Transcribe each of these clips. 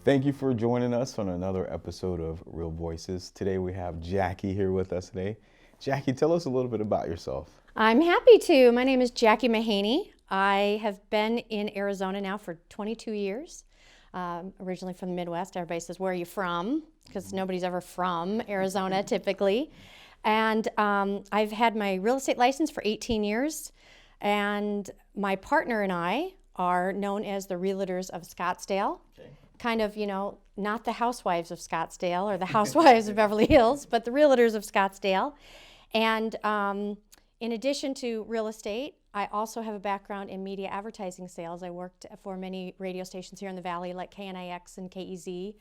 Thank you for joining us on another episode of Real Voices. Today we have Jackie here with us today. Jackie, tell us a little bit about yourself. I'm happy to. My name is Jackie Mahaney. I have been in Arizona now for 22 years. Originally from the Midwest. Everybody says, where are you from? Because nobody's ever from Arizona typically. And I've had my real estate license for 18 years. And my partner and I are known as the Realtors of Scottsdale. Okay. Kind of, not the housewives of Scottsdale or the housewives of Beverly Hills, but the Realtors of Scottsdale. And in addition to real estate, I also have a background in media advertising sales. I worked for many radio stations here in the Valley like KNIX and KEZ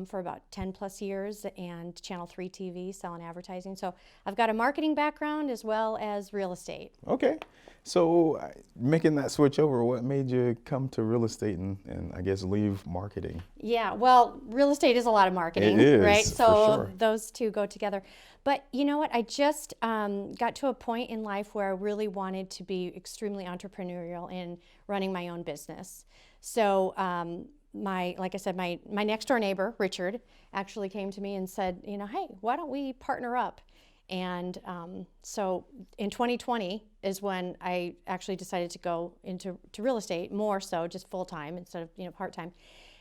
for about 10 plus years, and Channel 3 TV selling advertising. So I've got a marketing background as well as real estate. Okay. So making that switch over, what made you come to real estate and I guess leave marketing? Yeah, well, real estate is a lot of marketing, it is, right? So for sure. Those two go together. But you know what? I just got to a point in life where I really wanted to be extremely entrepreneurial in running my own business. So like I said, my next door neighbor, Richard, actually came to me and said, hey, why don't we partner up? And so in 2020 is when I actually decided to go into real estate, more so just full-time instead of part-time.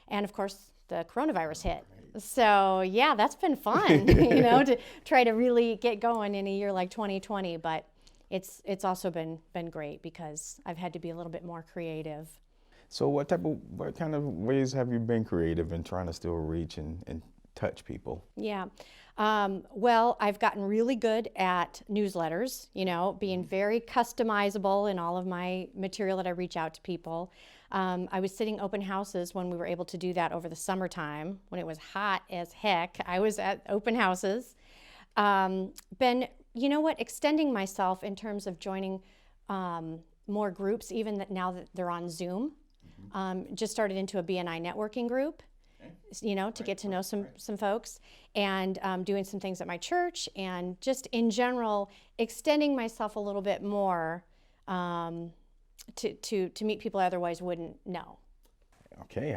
And of course, the coronavirus hit. So yeah, that's been fun, to try to really get going in a year like 2020. But it's also been great because I've had to be a little bit more creative. So what kind of ways have you been creative in trying to still reach and touch people? Yeah. Well, I've gotten really good at newsletters, being very customizable in all of my material that I reach out to people. I was sitting open houses when we were able to do that over the summertime when it was hot as heck. I was at open houses. Been, extending myself in terms of joining more groups, even now that they're on Zoom. Just started into a BNI networking group, to get to know some folks, and doing some things at my church, and just in general extending myself a little bit more to meet people I otherwise wouldn't know. Okay,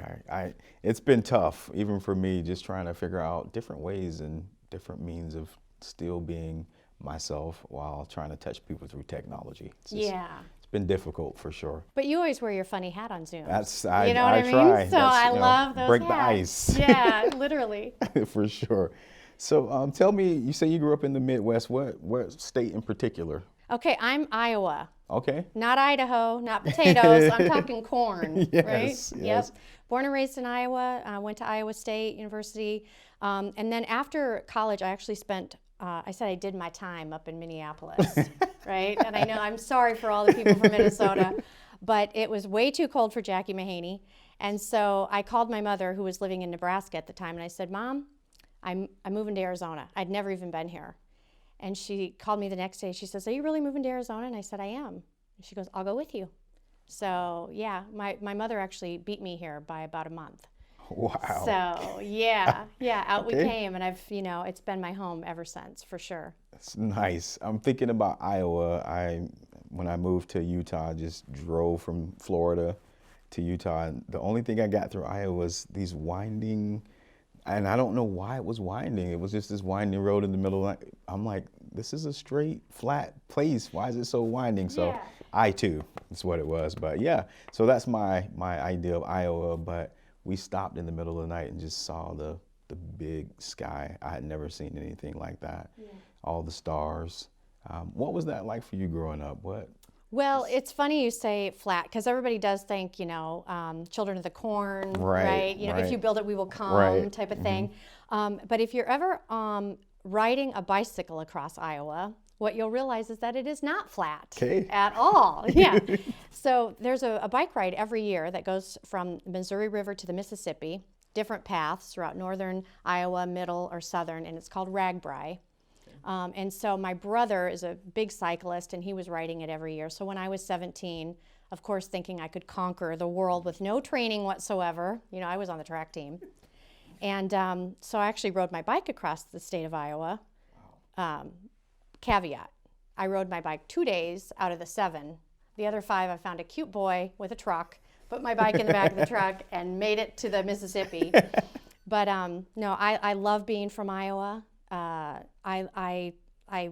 it's been tough, even for me, just trying to figure out different ways and different means of still being myself while trying to touch people through technology. It's been difficult for sure. But you always wear your funny hat on Zoom. I mean? Try. So I love those break hats. The ice. Yeah, literally. For sure. So tell me, you say you grew up in the Midwest. What state in particular? Okay, I'm Iowa. Okay. Not Idaho, not potatoes. I'm talking corn, yes, right? Yes. Yep. Born and raised in Iowa. Went to Iowa State University. And then after college, I actually spent, I said I did my time up in Minneapolis, right? And I know I'm sorry for all the people from Minnesota, but it was way too cold for Jackie Mahoney. And so I called my mother, who was living in Nebraska at the time, and I said, Mom, I'm moving to Arizona. I'd never even been here. And she called me the next day. She says, are you really moving to Arizona? And I said, I am. And she goes, I'll go with you. So yeah, my mother actually beat me here by about a month. Wow. So yeah, out okay. We came, and I've, it's been my home ever since, for sure. That's nice. I'm thinking about Iowa. When I moved to Utah, I just drove from Florida to Utah. And the only thing I got through Iowa was these winding, and I don't know why it was winding. It was just this winding road in the middle. I'm like, this is a straight, flat place. Why is it so winding? So yeah. I-2 is what it was. But yeah, so that's my idea of Iowa. But we stopped in the middle of the night and just saw the big sky. I had never seen anything like that. Yeah. All the stars. What was that like for you growing up? Well, it's funny you say flat, because everybody does think, children of the corn, right? Right. If you build it, we will come, right. type of thing. But if you're ever riding a bicycle across Iowa, what you'll realize is that it is not flat at all. Yeah. So there's a bike ride every year that goes from the Missouri River to the Mississippi, different paths throughout northern Iowa, middle, or southern, and it's called RAGBRAI. And so my brother is a big cyclist, and he was riding it every year. So when I was 17, of course, thinking I could conquer the world with no training whatsoever, I was on the track team. And so I actually rode my bike across the state of Iowa. Caveat, I rode my bike 2 days out of the 7. The other 5, I found a cute boy with a truck, put my bike in the back of the truck and made it to the Mississippi. But no, I love being from Iowa. I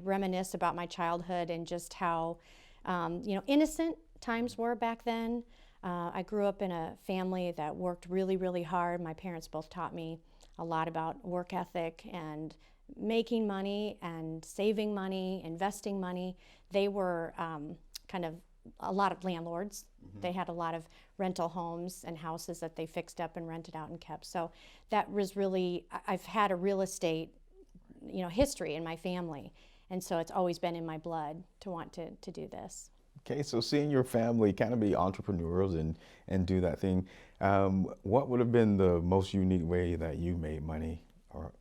reminisce about my childhood and just how innocent times were back then. I grew up in a family that worked really, really hard. My parents both taught me a lot about work ethic and making money and saving money, investing money. They were kind of a lot of landlords. They had a lot of rental homes and houses that they fixed up and rented out and kept. So that was really, I've had a real estate, history in my family. And so it's always been in my blood to want to do this. Okay, so seeing your family kind of be entrepreneurs and do that thing, what would have been the most unique way that you made money or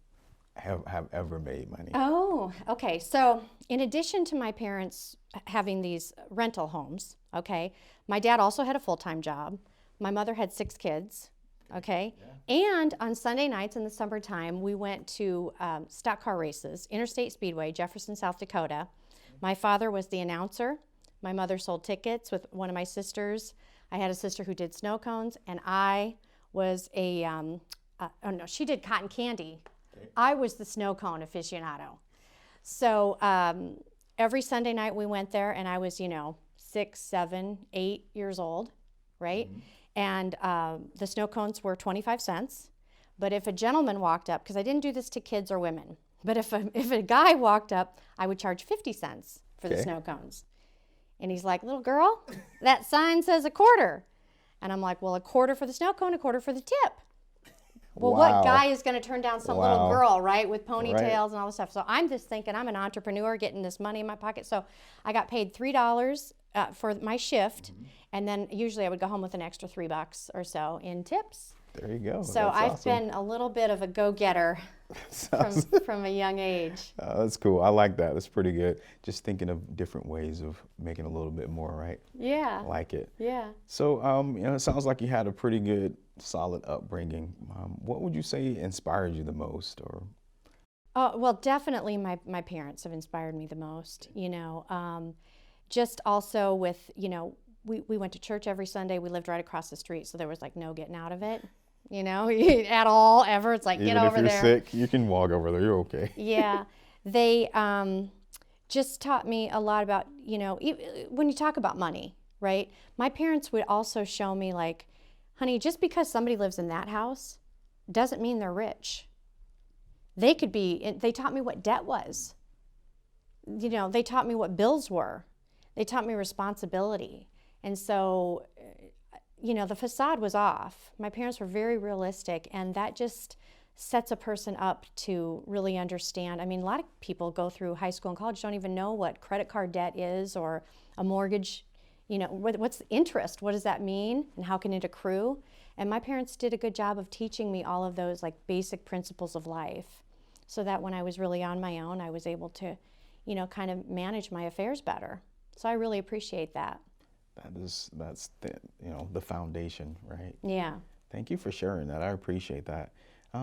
have ever made money? Oh, okay. So in addition to my parents having these rental homes, okay, my dad also had a full-time job. My mother had 6 kids, okay? Yeah. And on Sunday nights in the summertime, we went to stock car races, Interstate Speedway, Jefferson, South Dakota. My father was the announcer. My mother sold tickets with one of my sisters. I had a sister who did snow cones, and I was she did cotton candy. Okay. I was the snow cone aficionado. So every Sunday night we went there, and I was, 6, 7, 8 years old, right? Mm-hmm. And the snow cones were 25 cents. But if a gentleman walked up, because I didn't do this to kids or women, but if a guy walked up, I would charge 50 cents for the snow cones. And he's like, little girl, that sign says a quarter. And I'm like, well, a quarter for the snow cone, a quarter for the tip. Well, what guy is going to turn down some little girl, right, with ponytails and all this stuff? So I'm just thinking I'm an entrepreneur getting this money in my pocket. So I got paid $3 for my shift. Mm-hmm. And then usually I would go home with an extra $3 or so in tips. There you go. So I've been a little bit of a go-getter from a young age. That's cool. I like that. That's pretty good. Just thinking of different ways of making a little bit more, right? Yeah. I like it. Yeah. So, it sounds like you had a pretty good, solid upbringing. What would you say inspired you the most, or? Well, definitely my parents have inspired me the most. Just also with we went to church every Sunday. We lived right across the street, so there was like no getting out of it. At all, ever. It's like, get over there. Even if you're sick, you can walk over there. You're okay. Yeah. They just taught me a lot about, when you talk about money, right? My parents would also show me like, honey, just because somebody lives in that house doesn't mean they're rich. They taught me what debt was. They taught me what bills were. They taught me responsibility. And so, the facade was off. My parents were very realistic, and that just sets a person up to really understand. I mean, a lot of people go through high school and college, don't even know what credit card debt is or a mortgage, what's the interest? What does that mean? And how can it accrue? And my parents did a good job of teaching me all of those like basic principles of life, so that when I was really on my own, I was able to, kind of manage my affairs better. So I really appreciate that. That's the foundation, right? Yeah. Thank you for sharing that. I appreciate that.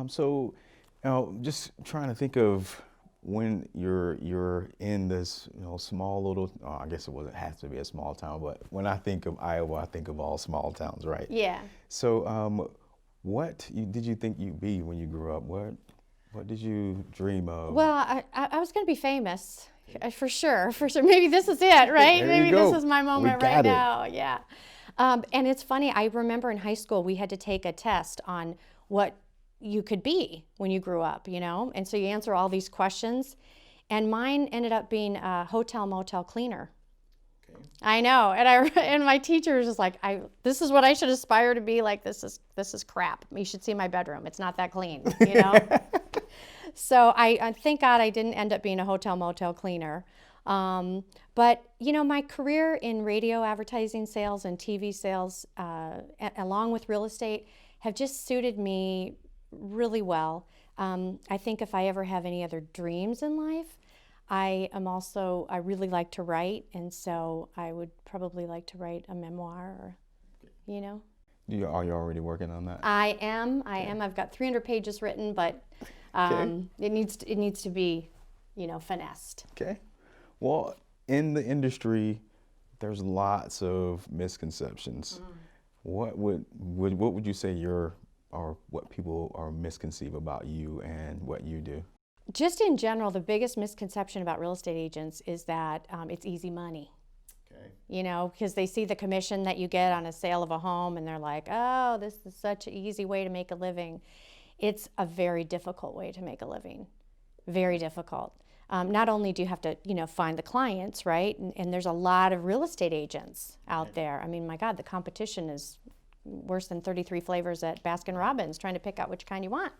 So, just trying to think of when you're in this, small little. I guess it has to be a small town, but when I think of Iowa, I think of all small towns, right? Yeah. So, what did you think you'd be when you grew up? What did you dream of? Well, I was going to be famous. For sure. Maybe this is it, right? Maybe this is my moment right now. Yeah. And it's funny, I remember in high school we had to take a test on what you could be when you grew up, And so you answer all these questions. And mine ended up being a hotel motel cleaner. Okay. I know. And my teacher was just like, this is what I should aspire to be. Like, this is crap. You should see my bedroom. It's not that clean, So I thank God I didn't end up being a hotel motel cleaner. But, my career in radio advertising sales and TV sales, along with real estate, have just suited me really well. I think if I ever have any other dreams in life, I really like to write. And so I would probably like to write a memoir or. Are you already working on that? I am. I've got 300 pages written, but it needs to be, finessed. Okay. Well, in the industry, there's lots of misconceptions. What would you say or what people are misconceive about you and what you do? Just in general, the biggest misconception about real estate agents is that it's easy money. Okay. You know, because they see the commission that you get on a sale of a home and they're like, oh, this is such an easy way to make a living. It's a very difficult way to make a living, very difficult. Not only do you have to, find the clients, right? And there's a lot of real estate agents out there. I mean, my God, the competition is worse than 33 flavors at Baskin-Robbins trying to pick out which kind you want.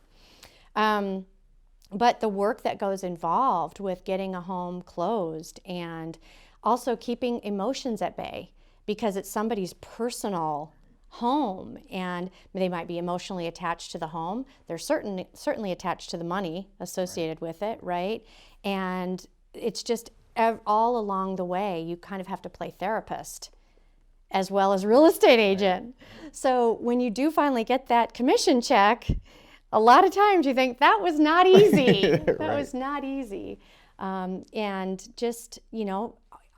But the work that goes involved with getting a home closed and also keeping emotions at bay, because it's somebody's personal home and they might be emotionally attached to the home. They're certainly attached to the money associated with it, right? And it's just all along the way, you kind of have to play therapist as well as real estate agent. So when you do finally get that commission check, a lot of times you think that was not easy. That was not easy. And just,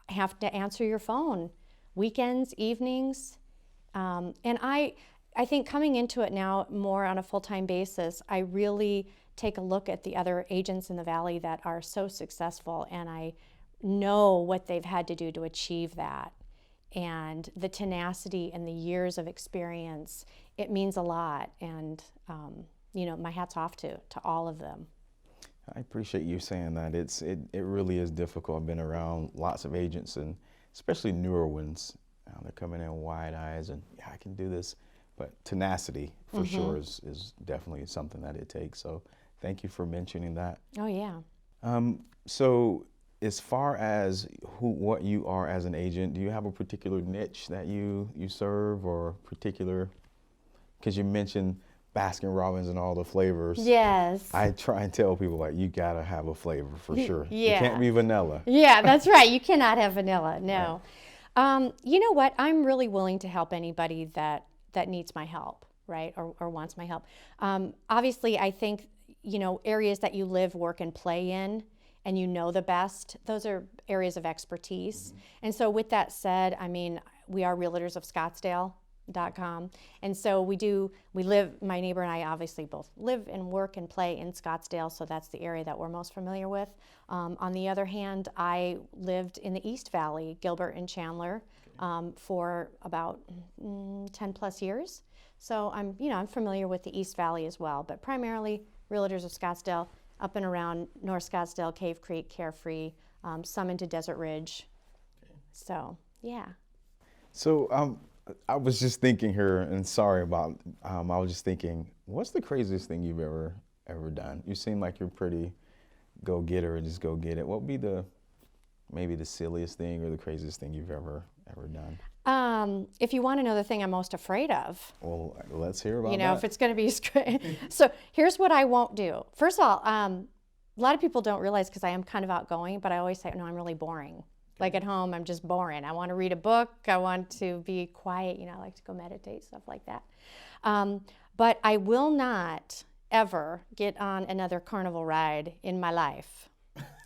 have to answer your phone weekends, evenings. And I think coming into it now more on a full-time basis, I really take a look at the other agents in the Valley that are so successful, and I know what they've had to do to achieve that. And the tenacity and the years of experience, it means a lot. And, my hat's off to all of them. I appreciate you saying that. It really is difficult. I've been around lots of agents, and especially newer ones. They're coming in wide eyes and, yeah, I can do this. But tenacity, for sure, is definitely something that it takes. So thank you for mentioning that. Oh, yeah. So as far as what you are as an agent, do you have a particular niche that you serve, or particular, because you mentioned Baskin-Robbins and all the flavors. Yes. I try and tell people, like, you gotta have a flavor for sure. Yeah. You can't be vanilla. Yeah, that's right. You cannot have vanilla, no. Right. You know what? I'm really willing to help anybody that needs my help, right, or wants my help. Obviously, I think, areas that you live, work, and play in, and the best, those are areas of expertise. And so with that said, I mean, we are realtors of Scottsdale.com. And so my neighbor and I obviously both live and work and play in Scottsdale, so that's the area that we're most familiar with. On the other hand, I lived in the East Valley, Gilbert and Chandler, for about 10 plus years. So I'm familiar with the East Valley as well, but primarily realtors of Scottsdale, up and around North Scottsdale, Cave Creek, Carefree, some into Desert Ridge. So, yeah. So I was just thinking here, and sorry about, I was just thinking, what's the craziest thing you've ever done? You seem like you're pretty go-getter and just go get it. What would be maybe the silliest thing or the craziest thing you've ever done? If you want to know the thing I'm most afraid of. Well, let's hear about that. If it's going to be so here's what I won't do. First of all, a lot of people don't realize, because I am kind of outgoing, but I always say, no, I'm really boring. Like at home, I'm just boring. I want to read a book. I want to be quiet. I like to go meditate, stuff like that. But I will not ever get on another carnival ride in my life.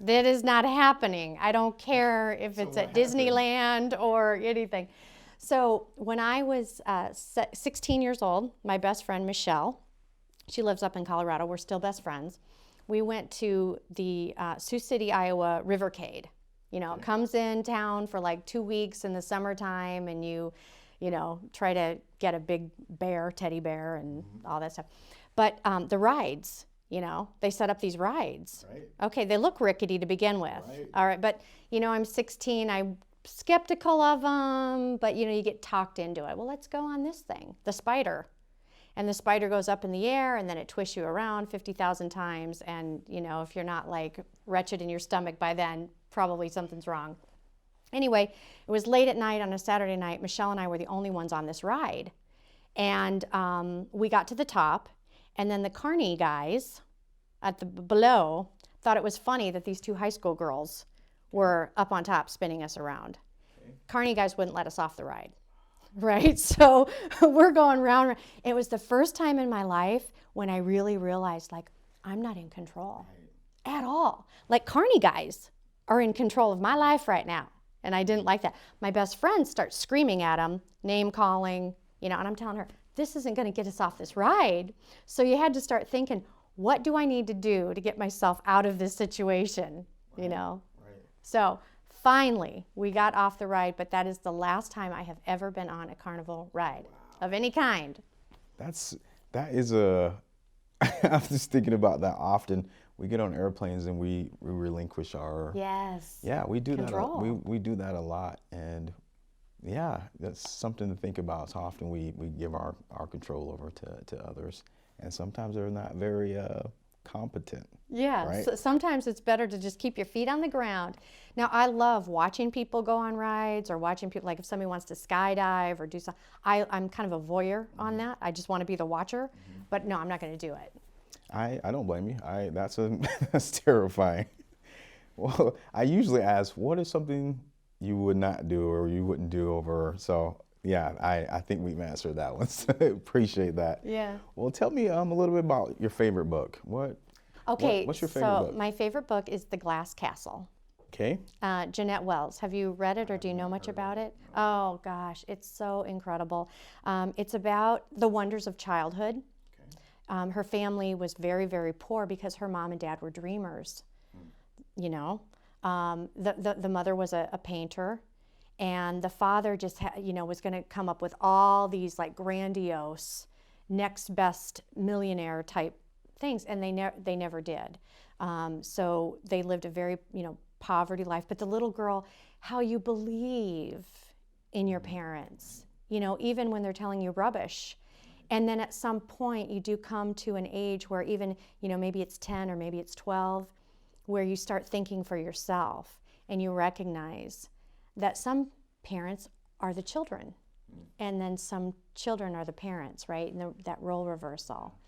That is not happening. I don't care if it's at Disneyland or anything. So when I was 16 years old, my best friend, Michelle, she lives up in Colorado. We're still best friends. We went to the Sioux City, Iowa Rivercade. It comes in town for like 2 weeks in the summertime, and you try to get a big bear, teddy bear, and all that stuff. But the rides, they set up these rides. Right. Okay, they look rickety to begin with. Right. All right, but I'm 16, I'm skeptical of them, but you get talked into it. Well, let's go on this thing, the spider. And the spider goes up in the air, and then it twists you around 50,000 times. And, if you're not like wretched in your stomach by then, probably something's wrong. Anyway, it was late at night on a Saturday night. Michelle and I were the only ones on this ride. And we got to the top, and then the carny guys at the below thought it was funny that these two high school girls were up on top spinning us around. Okay. Carny guys wouldn't let us off the ride. Right? So we're going round. It was the first time in my life when I really realized, like, I'm not in control at all. Like, carny guys are in control of my life right now. And I didn't like that. My best friend starts screaming at him, name calling, and I'm telling her, this isn't going to get us off this ride. So you had to start thinking, what do I need to do to get myself out of this situation, Right. So finally, we got off the ride, but that is the last time I have ever been on a carnival ride of any kind. That is a, I'm just thinking about that often. We get on airplanes and we relinquish our, Yes. yeah, we do Control. that. We do that a lot. And yeah, that's something to think about. So often we give our control over to others. And sometimes they're not very competent. Yeah, Right? so sometimes it's better to just keep your feet on the ground. Now, I love watching people go on rides or watching people, like if somebody wants to skydive or do something. I'm kind of a voyeur on that. I just want to be the watcher, but no, I'm not going to do it. I don't blame you. That's terrifying. Well, I usually ask, what is something you would not do or you wouldn't do over? So yeah, I think we've answered that one. So appreciate that. Yeah. Well, tell me a little bit about your favorite book. Okay, what's your favorite book? My favorite book is The Glass Castle. Okay. Jeanette Wells. Have you read it or do you know much about it? Oh gosh, it's so incredible. It's about the wonders of childhood. Her family was very, very poor because her mom and dad were dreamers. The mother was a painter, and the father just was going to come up with all these like grandiose, next best millionaire type things, and they never did. So they lived a very poverty life. But the little girl, how you believe in your parents, even when they're telling you rubbish. And then at some point you do come to an age where even, maybe it's 10 or maybe it's 12, where you start thinking for yourself and you recognize that some parents are the children and then some children are the parents, right? And that role reversal.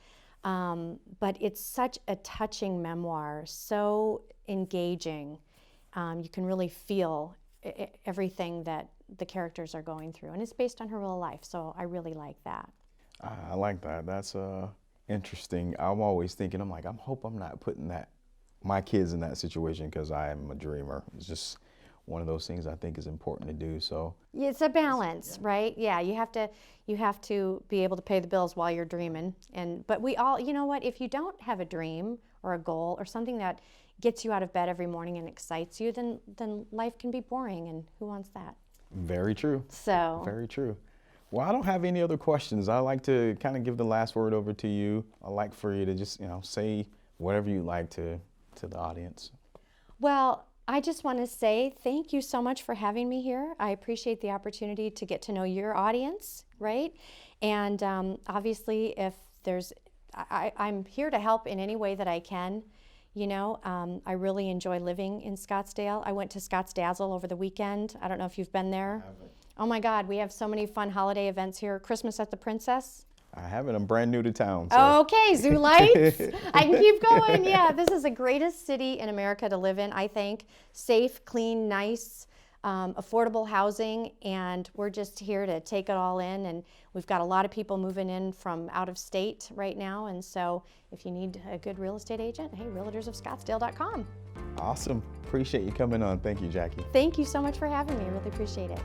But it's such a touching memoir, so engaging. You can really feel everything that the characters are going through. And it's based on her real life, so I really like that. I like that. That's interesting. I'm always thinking, I hope I'm not putting my kids in that situation because I am a dreamer. It's just one of those things I think is important to do. So it's a balance, right? Yeah, you have to be able to pay the bills while you're dreaming. But we all, if you don't have a dream or a goal or something that gets you out of bed every morning and excites you, then life can be boring, and who wants that? Very true. So very true. Well, I don't have any other questions. I like to kind of give the last word over to you. I like for you to just, say whatever you like to the audience. Well, I just want to say thank you so much for having me here. I appreciate the opportunity to get to know your audience, right? And obviously, if I'm here to help in any way that I can. I really enjoy living in Scottsdale. I went to Scottsdazzle over the weekend. I don't know if you've been there. I haven't. Oh my God, we have so many fun holiday events here. Christmas at the Princess. I haven't. I'm brand new to town. So. Okay, Zoo Lights. I can keep going. Yeah, this is the greatest city in America to live in, I think. Safe, clean, nice, affordable housing, and we're just here to take it all in. And we've got a lot of people moving in from out of state right now. And so if you need a good real estate agent, hey, realtorsofscottsdale.com. Awesome. Appreciate you coming on. Thank you, Jackie. Thank you so much for having me. I really appreciate it.